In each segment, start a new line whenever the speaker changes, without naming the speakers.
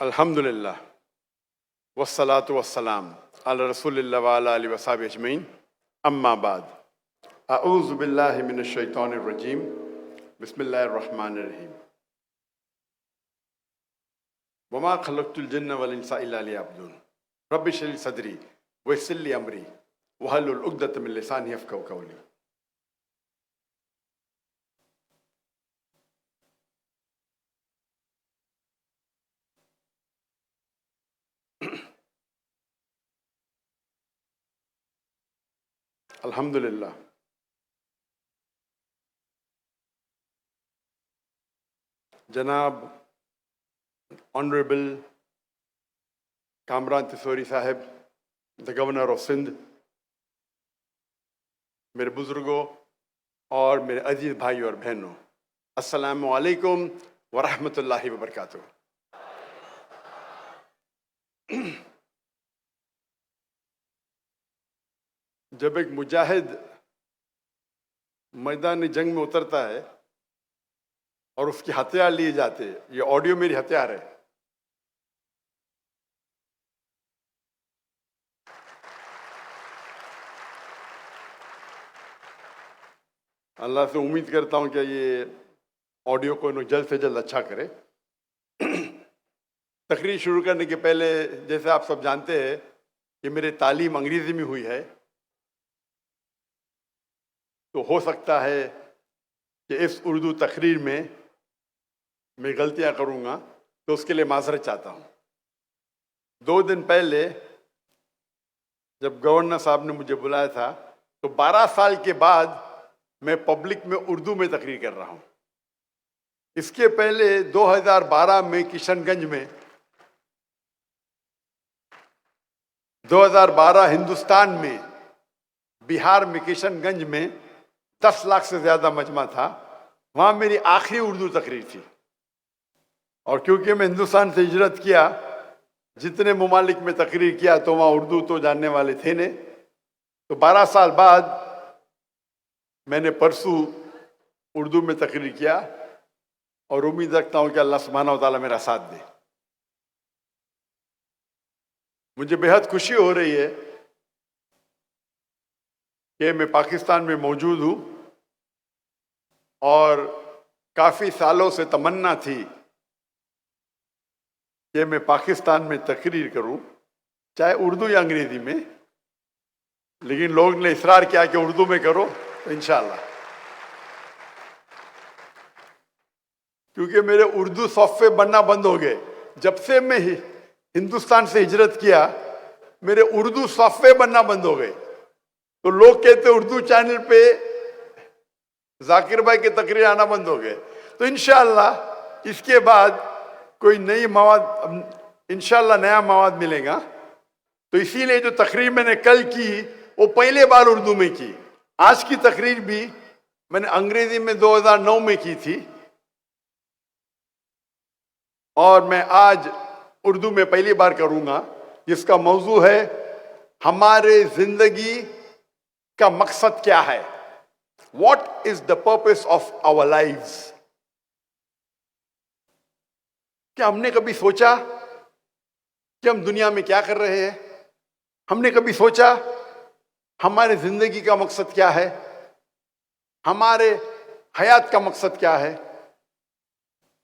अल्हम्दुलिल्लाह वस्सलातु वस्सलाम अला रसूलिल्लाह व अला आलिहि वसहबिहि अजमईन अम्मा बाद अऊज़ु बिल्लाहि मिनश शैतानिर रजीम बिस्मिल्लाहिर रहमानिर रहीम वमा खलक़तुल जिन्ना वल इंसा इल्ला लियअबुदून रब्बि इश्रह ली सदरी व यस्सिर ली अमरी वहलुल उक़दतम मिन लिसानी यफ़क़हू क़ौली। अल्हम्दुलिल्लाह जनाब ऑनरेबल कामरान तिसौरी साहब, द गवर्नर ऑफ सिंध, मेरे बुजुर्गों और मेरे अजीज भाई और बहनों, अस्सलामु अलैकुम व रहमतुल्लाहि व बरकातुहू। जब एक मुजाहिद मैदान जंग में उतरता है और उसके हथियार लिए जाते, ये ऑडियो मेरी हथियार है, अल्लाह से उम्मीद करता हूं कि ये ऑडियो को जल्द से जल्द अच्छा करे। तकरीर शुरू करने के पहले, जैसे आप सब जानते हैं कि मेरी तालीम अंग्रेजी में हुई है, तो हो सकता है कि इस उर्दू तकरीर में मैं गलतियां करूंगा, तो उसके लिए माजरत चाहता हूं। 2 दिन पहले जब गवर्नर साहब ने मुझे बुलाया था, तो 12 साल के बाद मैं पब्लिक में उर्दू में तकरीर कर रहा हूं। इसके पहले 2012 में किशनगंज में, 2012 हिंदुस्तान में, बिहार में किशनगंज में 10 लाख से ज्यादा मजमा था, वहां मेरी आखिरी उर्दू तकरीर थी। और क्योंकि मैं हिंदुस्तान से हिजरत किया, जितने ममालिक में तकरीर किया, तो वहां उर्दू तो जानने वाले थे नहीं। तो 12 साल बाद मैंने परसों उर्दू में तकरीर किया और उम्मीद रखता हूं कि अल्लाह सुब्हानहू व तआला मेरा साथ दे। मुझे बेहद खुशी हो रही है कि मैं पाकिस्तान में मौजूद हूं और काफी सालों से तमन्ना थी कि मैं पाकिस्तान में तकरीर करूं, चाहे उर्दू या अंग्रेजी में, लेकिन लोग ने इसरार किया कि उर्दू में करो, तो इंशाअल्लाह। क्योंकि मेरे उर्दू सॉफ्टवेयर बनना बंद हो गए। जब से मैं हिंदुस्तान से हिजरत किया, मेरे उर्दू सॉफ्टवेयर बनना बंद हो गए। तो लोग कहते उर्दू चैनल पे जाकिर भाई के तकरीर आना बंद हो गए। तो इंशाअल्लाह इसके बाद कोई नई मवाद, इंशाअल्लाह नया मवाद मिलेगा। तो इसीलिए जो तकरीर मैंने कल की, वो पहले बार उर्दू में की। आज की तकरीर भी मैंने अंग्रेजी में 2009 में की थी, और मैं आज उर्दू में पहली बार करूंगा, जिसका मौजू है हमारे जिंदगी का मकसद क्या है, what is the purpose of our lives. क्या हमने कभी सोचा कि हम दुनिया में क्या कर रहे हैं? हमने कभी सोचा हमारे जिंदगी का मकसद क्या है, हमारे हयात का मकसद क्या है?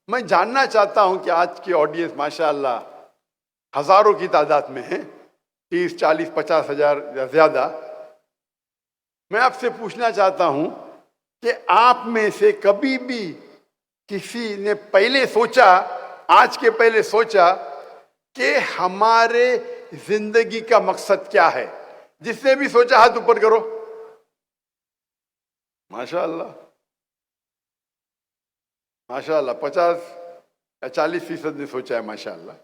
मैं जानना चाहता हूं कि आज की ऑडियंस माशाअल्लाह हजारों की तादाद में है, 30, 40, 50 हजार या ज्यादा। मैं आपसे पूछना चाहता हूं कि आप में से कभी भी किसी ने पहले सोचा, आज के पहले सोचा कि हमारे जिंदगी का मकसद क्या है? जिसने भी सोचा हाथ ऊपर करो। माशाअल्लाह माशाअल्लाह, 50 या 40% ने सोचा है, माशाअल्लाह।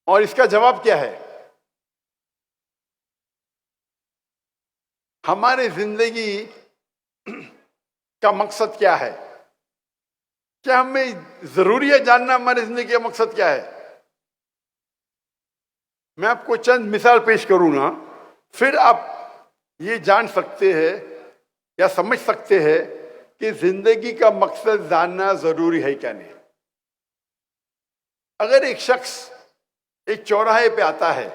और इसका जवाब क्या है? हमारे जिंदगी का मकसद क्या है? क्या हमें जरूरी है जानना हमारे जिंदगी का मकसद क्या है? मैं आपको चंद मिसाल पेश करूंगा, फिर आप ये जान सकते हैं या समझ सकते हैं कि जिंदगी का मकसद जानना जरूरी है क्या नहीं। अगर एक शख्स एक चौराहे पे आता है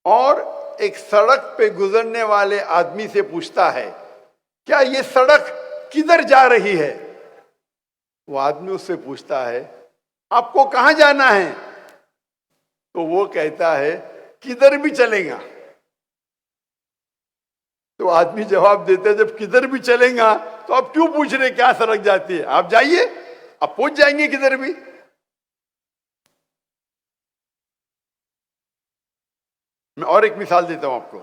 और एक सड़क पे गुजरने वाले आदमी से पूछता है क्या ये सड़क किधर जा रही है, वो आदमी उससे पूछता है आपको कहां जाना है, तो वो कहता है किधर भी चलेगा। तो आदमी जवाब देता है जब किधर भी चलेगा तो आप क्यों पूछ रहे क्या सड़क जाती है, आप जाइए, आप पहुंच जाएंगे किधर भी। मैं और एक मिसाल देता हूं आपको।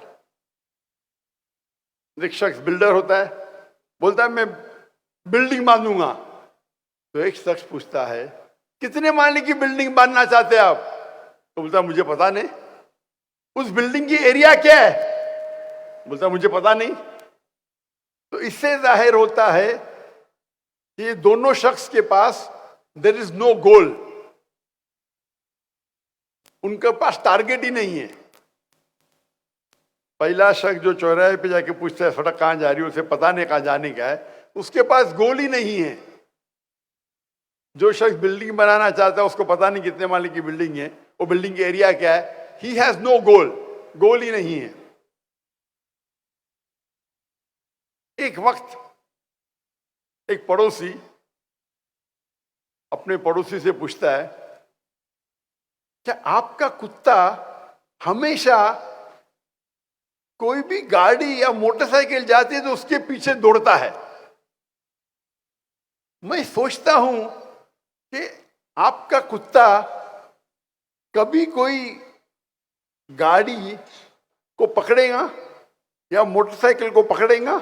एक शख्स बिल्डर होता है, बोलता है मैं बिल्डिंग बांधूंगा। तो एक शख्स पूछता है कितने माले की बिल्डिंग बांधना चाहते हैं आप, तो बोलता है मुझे पता नहीं। उस बिल्डिंग की एरिया क्या है, बोलता है मुझे पता नहीं। तो इससे जाहिर होता है कि दोनों शख्स के पास देयर इज नो गोल, उनके पास टारगेट ही नहीं है। पहला शख्स जो चौराहे पे जाके पूछता है सड़क कहां जा रही है, उसे पता नहीं कहां जाने का है, उसके पास गोल ही नहीं है। जो शख्स बिल्डिंग बनाना चाहता है उसको पता नहीं कितने माले की बिल्डिंग है, वो बिल्डिंग की एरिया क्या है, ही हैज नो गोल, गोल ही नहीं है। एक वक्त एक पड़ोसी अपने पड़ोसी से पूछता है क्या आपका कुत्ता हमेशा कोई भी गाड़ी या मोटरसाइकिल जाती है तो उसके पीछे दौड़ता है। मैं सोचता हूं कि आपका कुत्ता कभी कोई गाड़ी को पकड़ेगा या मोटरसाइकिल को पकड़ेगा।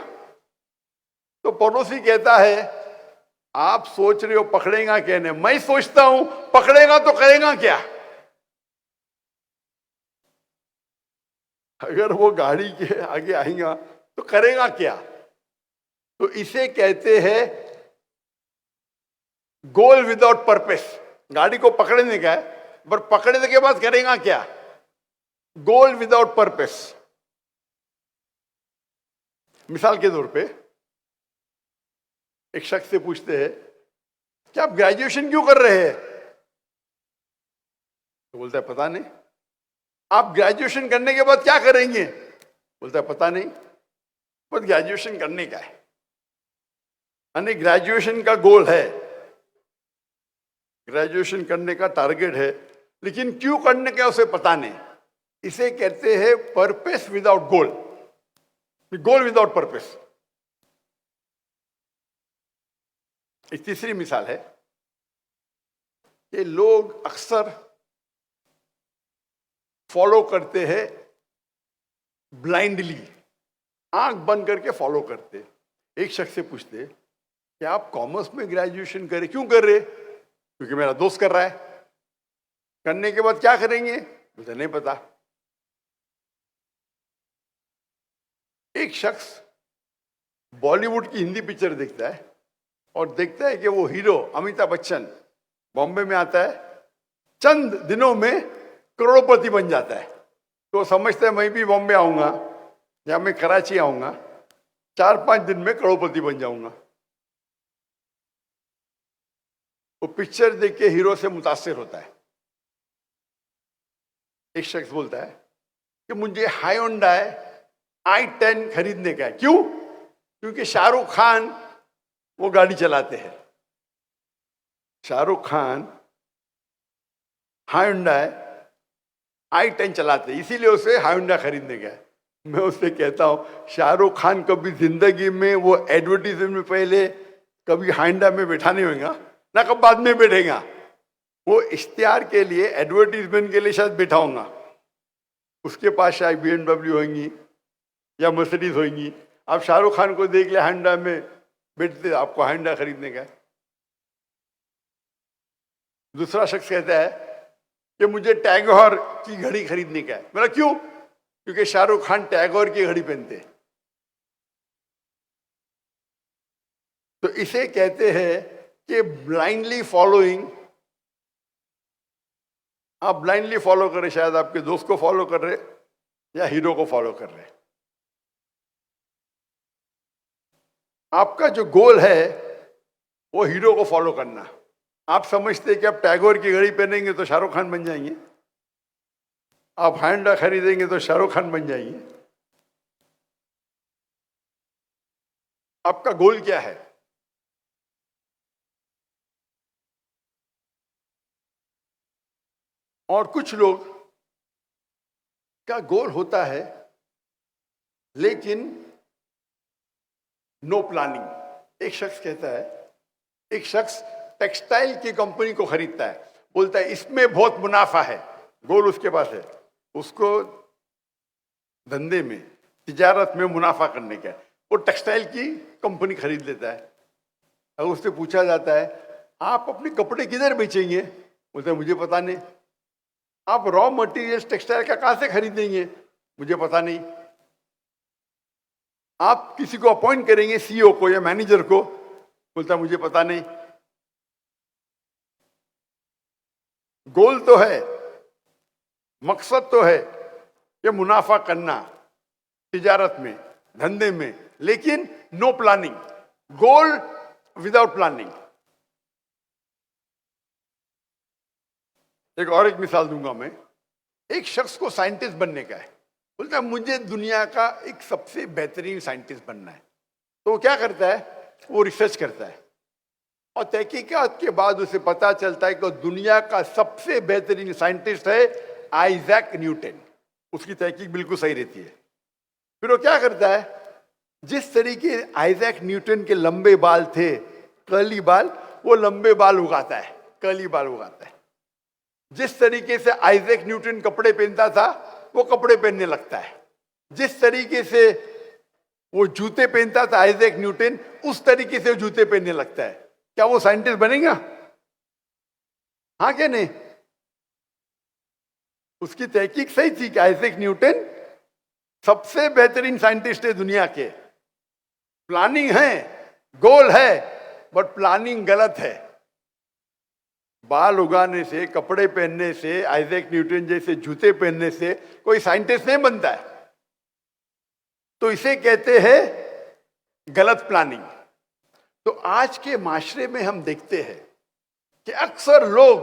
तो पड़ोसी कहता है आप सोच रहे हो पकड़ेगा क्या, नहीं, मैं सोचता हूं पकड़ेगा तो करेगा क्या। अगर वो गाड़ी के आगे आएगा तो करेगा क्या। तो इसे कहते हैं गोल विदाउट पर्पस। गाड़ी को पकड़ने का है पर पकड़ने के बाद करेगा क्या, गोल विदाउट पर्पस। मिसाल के तौर पे एक शख्स से पूछते हैं कि आप ग्रेजुएशन क्यों कर रहे हैं, तो बोलता है पता नहीं। आप ग्रेजुएशन करने के बाद क्या करेंगे, बोलता है पता नहीं, बस ग्रेजुएशन करने का है। यानी ग्रेजुएशन का गोल है, ग्रेजुएशन करने का टारगेट है, लेकिन क्यों करने का उसे पता नहीं। इसे कहते हैं पर्पस विदाउट गोल, गोल विदाउट पर्पस। एक तीसरी मिसाल है कि लोग अक्सर फॉलो करते हैं ब्लाइंडली, आंख बंद करके फॉलो करते। एक शख्स से पूछते कि आप कॉमर्स में ग्रेजुएशन करें, क्यों कर रहे, क्योंकि मेरा दोस्त कर रहा है, करने के बाद क्या करेंगे, मुझे नहीं पता। एक शख्स बॉलीवुड की हिंदी पिक्चर देखता है और देखता है कि वो हीरो अमिताभ बच्चन बॉम्बे में आता है, चंद दिनों में करोड़पति बन जाता है। तो समझता है मैं भी बॉम्बे आऊंगा या मैं कराची आऊंगा, 4-5 दिन में करोड़पति बन जाऊंगा। वो पिक्चर देख के हीरो से मुतासिर होता है। एक शख्स बोलता है कि मुझे हायोंडाई i10 खरीदने का है, क्यों, क्योंकि शाहरुख खान वो गाड़ी चलाते हैं। शाहरुख खान हायोंडाई i10 चलाते हैं, इसीलिए उसे हायोंडा खरीदने का है। मैं उससे कहता हूं शाहरुख खान कभी जिंदगी में वो एडवर्टीजमेंट में पहले कभी हायोंडा में बैठा नहीं होगा ना, कब बाद में बैठेगा। वो इश्तिहार के लिए, एडवर्टीजमेंट के लिए शायद बैठा होगा, उसके पास शायद BMW होंगी या मर्सिडीज होंगी। आप शाहरुख खान को देख ले हायोंडा में बैठते, आपको हायोंडा खरीदने का है। दूसरा शख्स कहता है कि मुझे टैगोर की घड़ी खरीदने का है। मेरा क्यों, क्योंकि शाहरुख खान टैगोर की घड़ी पहनते हैं। तो इसे कहते हैं कि ब्लाइंडली फॉलोइंग। आप ब्लाइंडली फॉलो कर रहे, शायद आपके दोस्त को फॉलो कर रहे या हीरो को फॉलो कर रहे। आपका जो गोल है वो हीरो को फॉलो करना। आप समझते हैं कि आप टैगोर की घड़ी पहनेंगे तो शाहरुख खान बन जाएंगे, आप हैंडा खरीदेंगे तो शाहरुख खान बन जाएंगे। आपका गोल क्या है? और कुछ लोग का गोल होता है लेकिन नो प्लानिंग। एक शख्स कहता है, एक शख्स टेक्सटाइल की कंपनी को खरीदता है, बोलता है इसमें बहुत मुनाफा है, गोल उसके पास है, उसको धंधे में, तिजारत में मुनाफा करने का है। वो टेक्सटाइल की कंपनी खरीद लेता है। अगर उससे पूछा जाता है आप अपने कपड़े किधर बेचेंगे, बोलता है मुझे पता नहीं। आप रॉ मटेरियल्स टेक्सटाइल का कहां से खरीदेंगे, मुझे पता नहीं। आप किसी को अपॉइंट करेंगे, सीईओ को या मैनेजर को, बोलता मुझे पता नहीं। गोल तो है, मकसद तो है कि मुनाफा करना तिजारत में, धंधे में, लेकिन नो प्लानिंग, गोल विदाउट प्लानिंग। एक मिसाल दूंगा मैं। एक शख्स को साइंटिस्ट बनने का है, बोलता है मुझे दुनिया का एक सबसे बेहतरीन साइंटिस्ट बनना है। तो वो क्या करता है, वो रिसर्च करता है और तहकीकात के बाद उसे पता चलता है कि दुनिया का सबसे बेहतरीन साइंटिस्ट है आइजैक न्यूटन। उसकी तहकीक बिल्कुल सही रहती है। फिर वो क्या करता है, जिस तरीके आइजैक न्यूटन के लंबे बाल थे, कर्ली बाल, वो लंबे बाल उगाता है, कर्ली बाल उगाता है। जिस तरीके से आइजैक न्यूटन कपड़े पहनता था, वो कपड़े पहनने लगता है। जिस तरीके से वो जूते पहनता था आइजैक न्यूटन, उस तरीके से वो जूते पहनने लगता है। क्या वो साइंटिस्ट बनेगा? हाँ क्या नहीं? उसकी तहकीक सही थी कि आइजैक न्यूटन सबसे बेहतरीन साइंटिस्ट है दुनिया के। प्लानिंग है, गोल है, बट प्लानिंग गलत है। बाल उगाने से, कपड़े पहनने से, आइजैक न्यूटन जैसे जूते पहनने से कोई साइंटिस्ट नहीं बनता है। तो इसे कहते हैं गलत प्लानिंग। तो आज के माशरे में हम देखते हैं कि अक्सर लोग,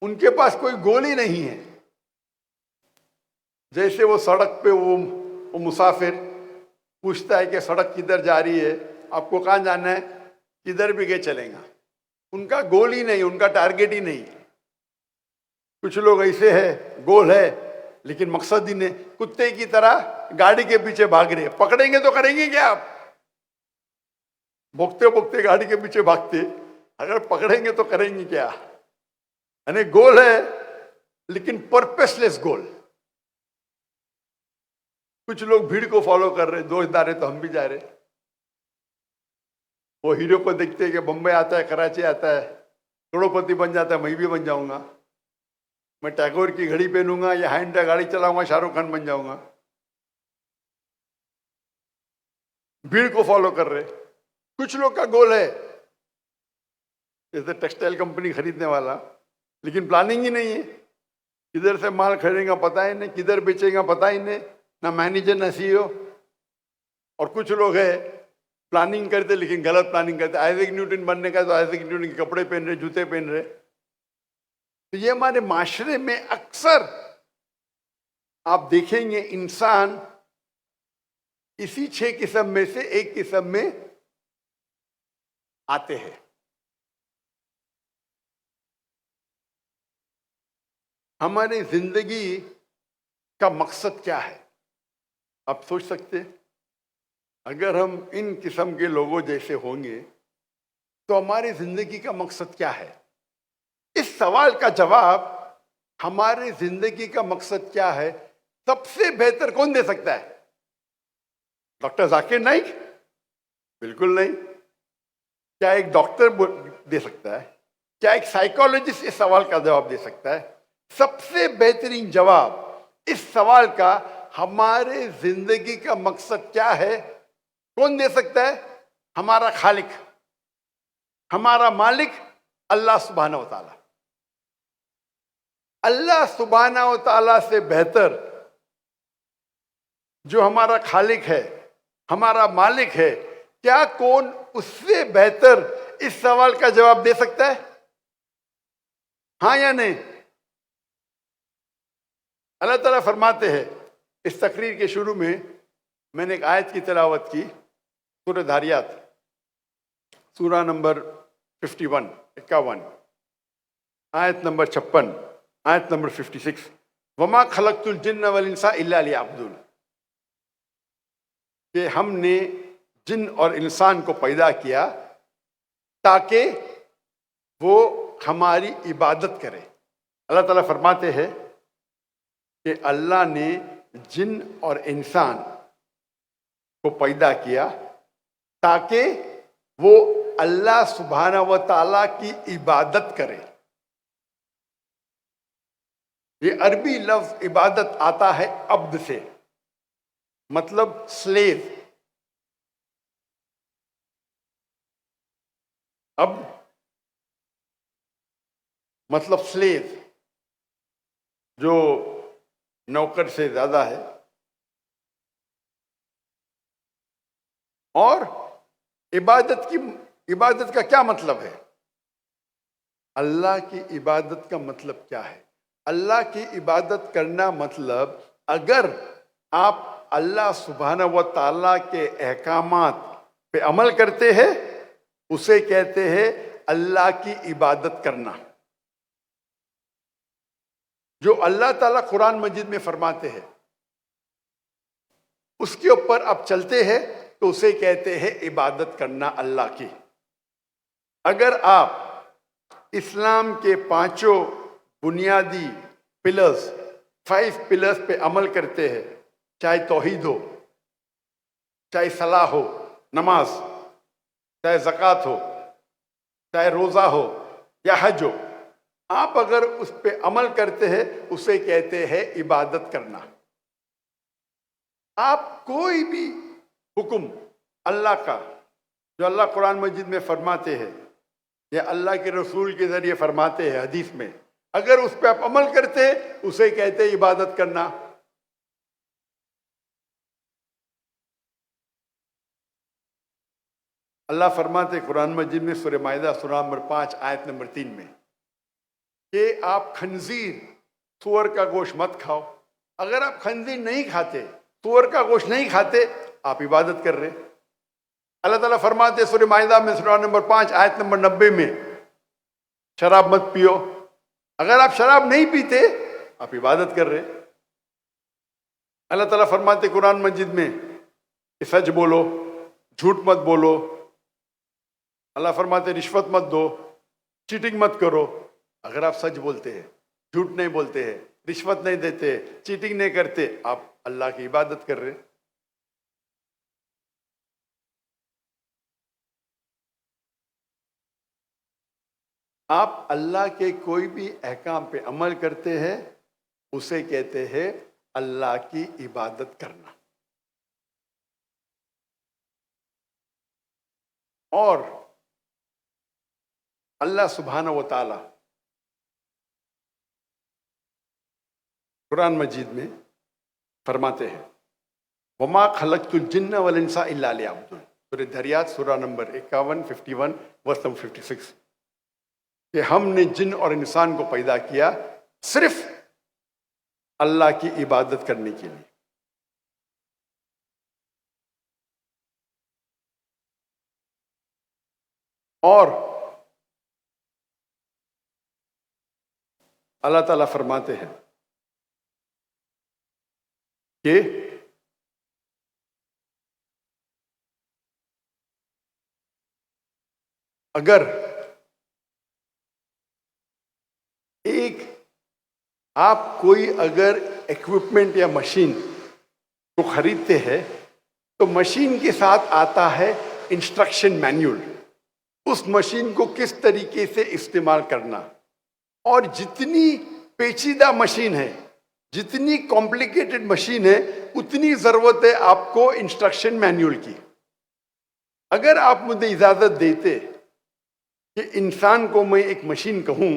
उनके पास कोई गोल ही नहीं है। जैसे वो सड़क पे वो मुसाफिर पूछता है कि सड़क किधर जा रही है, आपको कहाँ जाना है, किधर भी गए चलेगा। उनका गोल ही नहीं, उनका टारगेट ही नहीं। कुछ लोग ऐसे हैं, गोल है लेकिन मकसद ही नहीं, कुत्ते की तरह गाड़ी के पीछे भाग रहे। पकड़ेंगे तो करेंगे क्या आप? भोगते भोगते गाड़ी के पीछे भागते, अगर पकड़ेंगे तो करेंगे क्या? यानी गोल है लेकिन पर्पसलेस गोल। कुछ लोग भीड़ को फॉलो कर रहे, दोस्त जा रहे तो हम भी जा रहे। वो हीरो को देखते हैं कि बम्बई आता है, कराची आता है, करोड़पति बन जाता है, मैं भी बन जाऊंगा। मैं टैगोर की घड़ी पहनूंगा या हैंडा गाड़ी चलाऊंगा, शाहरुख खान बन जाऊंगा। भीड़ को फॉलो कर रहे। कुछ लोग का गोल है जैसे टेक्सटाइल कंपनी खरीदने वाला, लेकिन प्लानिंग ही नहीं है। किधर से माल खरीदेगा पता ही नहीं, किधर बेचेगा पता ही नहीं, ना मैनेजर ना सीईओ। और कुछ लोग है प्लानिंग करते लेकिन गलत प्लानिंग करते। आइजैक न्यूटन बनने का तो आइजैक न्यूटन के कपड़े पहन रहे, जूते पहन रहे। तो ये हमारे माशरे में अक्सर आप देखेंगे, इंसान इसी 6 किस्म में से एक किस्म में आते हैं। हमारी जिंदगी का मकसद क्या है? आप सोच सकते हैं, अगर हम इन किस्म के लोगों जैसे होंगे तो हमारी जिंदगी का मकसद क्या है? इस सवाल का जवाब, हमारी जिंदगी का मकसद क्या है, सबसे बेहतर कौन दे सकता है? डॉक्टर जाकिर नाइक? बिल्कुल नहीं। क्या एक डॉक्टर दे सकता है? क्या एक साइकोलॉजिस्ट इस सवाल का जवाब दे सकता है? सबसे बेहतरीन जवाब इस सवाल का, हमारे जिंदगी का मकसद क्या है, कौन दे सकता है? हमारा खालिक, हमारा मालिक, अल्लाह सुब्हानहू व तआला। अल्लाह सुब्हानहू व तआला से बेहतर जो हमारा खालिक है, हमारा मालिक है, क्या कौन उससे बेहतर इस सवाल का जवाब दे सकता है? हाँ या नहीं? अल्लाह ताला फरमाते हैं, इस तकरीर के शुरू में मैंने एक आयत की तिलावत की, सूरह धारियात, सूरा नंबर 51, आयत नंबर 56, आयत नंबर 56, वमा खलक़तुल जिन्न वल इंसा इल्ला लियअबुदून, कि हमने जिन और इंसान को पैदा किया ताकि वो हमारी इबादत करे। अल्लाह ताला फरमाते हैं कि अल्लाह ने जिन और इंसान को पैदा किया ताकि वो अल्लाह सुब्हाना व ताला की इबादत करे। ये अरबी लफ्ज इबादत आता है अब्द से, मतलब स्लेव। अब मतलब स्लेव, जो नौकर से ज्यादा है। और इबादत का क्या मतलब है? अल्लाह की इबादत का मतलब क्या है? अल्लाह की इबादत करना मतलब, अगर आप अल्लाह सुब्हाना व ताला के अहकामात पे अमल करते हैं, उसे कहते हैं अल्लाह की इबादत करना। जो अल्लाह ताला कुरान मजीद में फरमाते हैं उसके ऊपर आप चलते हैं तो उसे कहते हैं इबादत करना अल्लाह की। अगर आप इस्लाम के 5 बुनियादी पिलर्स, 5 पिलर्स पे अमल करते हैं, चाहे तौहीद हो, चाहे सलाह हो, नमाज, चाहे ज़कात हो, चाहे रोज़ा हो या हज हो, आप अगर उस पे अमल करते हैं उसे कहते हैं इबादत करना। आप कोई भी हुक्म अल्लाह का, जो अल्लाह कुरान मजीद में फरमाते हैं या अल्लाह के रसूल के जरिए फरमाते हैं हदीस में, अगर उस पर आप अमल करते हैं उसे कहते हैं इबादत करना। अल्लाह फरमाते कुरान मजीद में सूरह माइदा सूरा नंबर 5 आयत नंबर 3 में कि आप खंजीर, सूअर का गोश्त मत खाओ। अगर आप खंजीर नहीं खाते, सूअर का गोश्त नहीं खाते, आप इबादत कर रहे। अल्लाह ताला फरमाते सूरह माइदा में सूरा नंबर 5 आयत नंबर 90 में, शराब मत पियो। अगर आप शराब नहीं पीते, आप इबादत कर रहे। अल्लाह ताला फरमाते कुरान मजीद में कि सच बोलो, झूठ मत बोलो। अल्लाह फरमाते रिश्वत मत दो, चीटिंग मत करो। अगर आप सच बोलते हैं, झूठ नहीं बोलते हैं, रिश्वत नहीं देते, चीटिंग नहीं करते, आप अल्लाह की इबादत कर रहे। आप अल्लाह के कोई भी अहकाम पे अमल करते हैं, उसे कहते हैं अल्लाह की इबादत करना। और अल्लाह सुब्हाना व ताला कुरान मजीद में फरमाते हैं, वमा खलक़तुल जिन्न वल इंसा इल्ला लियअबुदून, सूरह धारियात सूरा नंबर 51, 51 वर्स नंबर 56, कि हमने जिन और इंसान को पैदा किया सिर्फ अल्लाह की इबादत करने के लिए। और अल्लाह ताला फरमाते हैं कि अगर आप कोई अगर इक्विपमेंट या मशीन को खरीदते हैं तो मशीन के साथ आता है इंस्ट्रक्शन मैन्युअल, उस मशीन को किस तरीके से इस्तेमाल करना। और जितनी पेचीदा मशीन है, जितनी कॉम्प्लिकेटेड मशीन है, उतनी ज़रूरत है आपको इंस्ट्रक्शन मैन्युअल की। अगर आप मुझे इजाज़त देते कि इंसान को मैं एक मशीन कहूँ,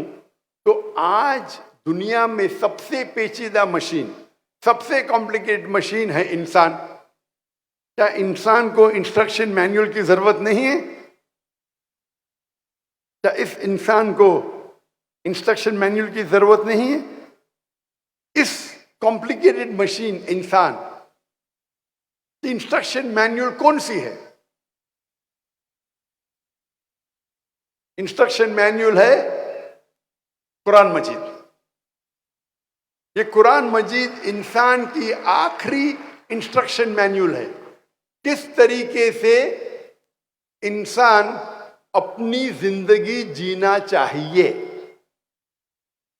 तो आज दुनिया में सबसे पेचीदा मशीन, सबसे कॉम्प्लिकेटेड मशीन है इंसान। क्या इंसान को इंस्ट्रक्शन मैनुअल की जरूरत नहीं है? क्या इस इंसान को इंस्ट्रक्शन मैनुअल की जरूरत नहीं है? इस कॉम्प्लिकेटेड मशीन इंसान की इंस्ट्रक्शन मैनुअल कौन सी है? इंस्ट्रक्शन मैनुअल है कुरान मजीद। ये कुरान मजीद इंसान की आखिरी इंस्ट्रक्शन मैनुअल है। किस तरीके से इंसान अपनी जिंदगी जीना चाहिए,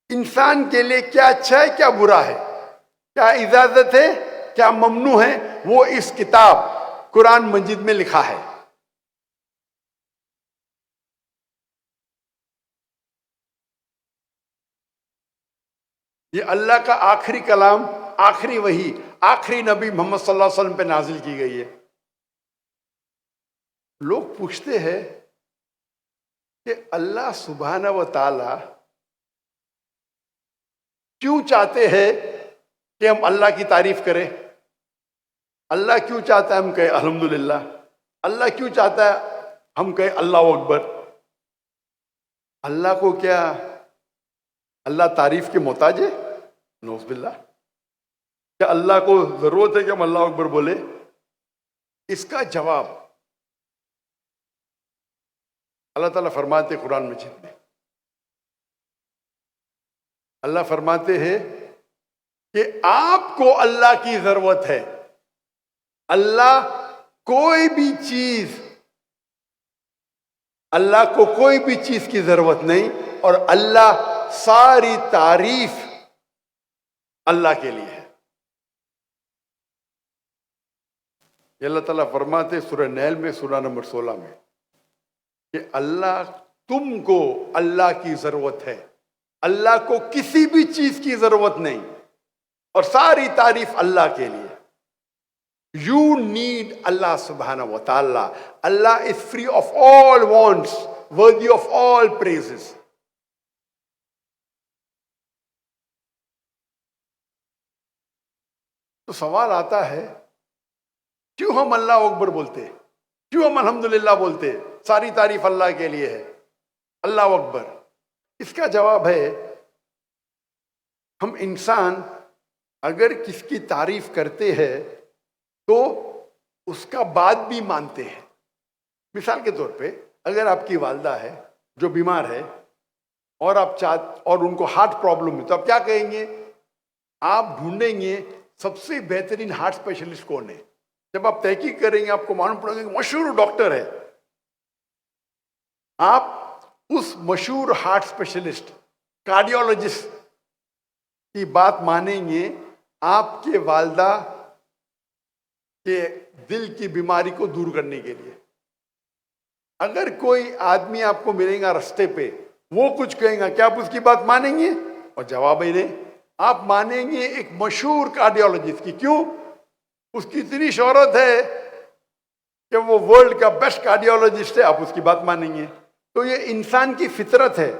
इंसान के लिए क्या अच्छा है क्या बुरा है, क्या इजाजत है क्या ममनू है, वो इस किताब कुरान मजीद में लिखा है। ये अल्लाह का आखिरी कलाम, आखिरी वही, आखिरी नबी मोहम्मद सल्लल्लाहु अलैहि वसल्लम पे नाजिल की गई है। लोग पूछते हैं कि अल्लाह सुब्हाना व ताला क्यों चाहते हैं कि हम अल्लाह की तारीफ करें? अल्लाह क्यों चाहता है हम कहें अल्हम्दुलिल्लाह? अल्लाह क्यों चाहता है हम कहें अल्लाह अकबर? अल्लाह को क्या अल्लाह तारीफ के मोहताज है? नौज़ बिल्लाह। क्या अल्लाह को जरूरत है कि हम अल्लाह अकबर बोले? इसका जवाब अल्लाह ताला फरमाते कुरान मजीद में, अल्लाह फरमाते हैं कि आपको अल्लाह की जरूरत है। अल्लाह कोई भी चीज, अल्लाह को कोई भी चीज की जरूरत नहीं, और अल्लाह सारी तारीफ अल्लाह के लिए है। ये अल्लाह ताला फरमाते सूरह नहल में, सूरह नंबर 16 में, कि अल्लाह, तुमको अल्लाह की जरूरत है, अल्लाह को किसी भी चीज की जरूरत नहीं, और सारी तारीफ अल्लाह के लिए। यू नीड अल्लाह सुब्हाना व ताला। Allah is free of all wants, worthy of all praises. तो सवाल आता है, क्यों हम अल्लाह अकबर बोलते हैं, क्यों हम अल्हम्दुलिल्लाह बोलते हैं? सारी तारीफ अल्लाह के लिए है, अल्लाह अकबर। इसका जवाब है, हम इंसान अगर किसकी तारीफ करते हैं तो उसका बात भी मानते हैं। मिसाल के तौर पे, अगर आपकी वालदा है जो बीमार है और और उनको हार्ट प्रॉब्लम है, तो आप क्या कहेंगे? आप ढूंढेंगे सबसे बेहतरीन हार्ट स्पेशलिस्ट कौन है। जब आप तहकीक करेंगे आपको मालूम पड़ेगा कि मशहूर डॉक्टर है। आप उस मशहूर हार्ट स्पेशलिस्ट, कार्डियोलॉजिस्ट की बात मानेंगे आपके वालदा के दिल की बीमारी को दूर करने के लिए। अगर कोई आदमी आपको मिलेगा रास्ते पे, वो कुछ कहेगा, क्या आप उसकी बात मानेंगे? और जवाब ही नहीं। आप मानेंगे एक मशहूर कार्डियोलॉजिस्ट की। क्यों? उसकी इतनी शोहरत है कि वो वर्ल्ड का बेस्ट कार्डियोलॉजिस्ट है, आप उसकी बात मानेंगे। तो ये इंसान की फितरत है।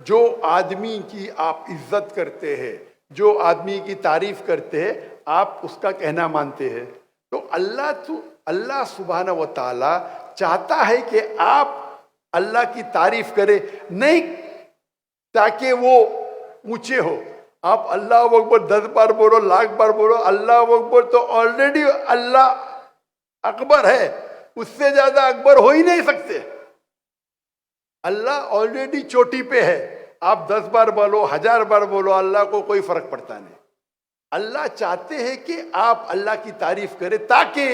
जो आदमी की आप इज्जत करते हैं, जो आदमी की तारीफ करते हैं, आप उसका कहना मानते हैं। तो अल्लाह सुब्हाना व ताला चाहता है कि आप अल्लाह की तारीफ करें, नहीं ताकि वो ऊंचे हो। आप अल्लाह अकबर 10 बार बोलो, लाख बार बोलो, अल्लाह अकबर तो ऑलरेडी अल्लाह अकबर है, उससे ज्यादा अकबर हो ही नहीं सकते। अल्लाह ऑलरेडी चोटी पे है। आप 10 बार बोलो, 1000 बार बोलो, अल्लाह को कोई फर्क पड़ता नहीं। अल्लाह चाहते हैं कि आप अल्लाह की तारीफ करें ताकि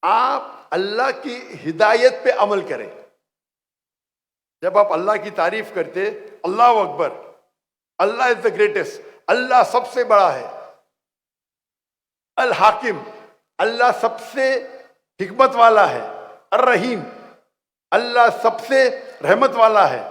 आप अल्लाह की हिदायत पे अमल करें। जब आप अल्लाह की तारीफ करते, अल्लाह अकबर, अल्लाह इज द ग्रेटेस्ट, अल्लाह सबसे बड़ा है, अल हाकिम, अल्लाह सबसे हिकमत वाला है, अर रहीम, अल्लाह सबसे रहमत वाला है,